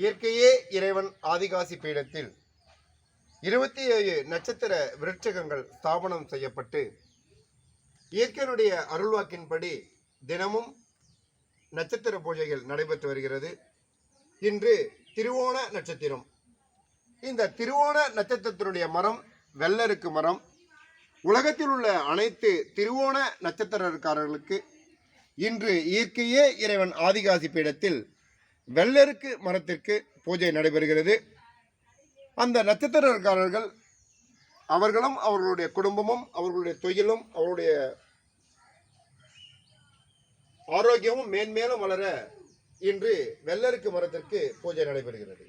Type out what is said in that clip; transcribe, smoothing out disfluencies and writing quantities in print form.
இயற்கையே இறைவன் ஆதிகாசி பீடத்தில் 27 நட்சத்திர விருட்சகங்கள் ஸ்தாபனம் செய்யப்பட்டு இயற்கையினுடைய அருள்வாக்கின்படி தினமும் நட்சத்திர பூஜைகள் நடைபெற்று வருகிறது. இன்று திருவோண நட்சத்திரம். இந்த திருவோண நட்சத்திரத்தினுடைய மரம் வெள்ளருக்கு மரம். உலகத்தில் உள்ள அனைத்து திருவோண நட்சத்திரக்காரர்களுக்கு இன்று இயற்கையே இறைவன் ஆதிகாசி பீடத்தில் வெள்ளருக்கு மரத்திற்கு பூஜை நடைபெறுகிறது. அந்த நட்சத்திரக்காரர்கள் அவர்களும் அவர்களுடைய குடும்பமும் அவர்களுடைய தொழிலும் அவருடைய ஆரோக்கியமும் மேன்மேலும் வளர இன்று வெள்ளருக்கு மரத்திற்கு பூஜை நடைபெறுகிறது.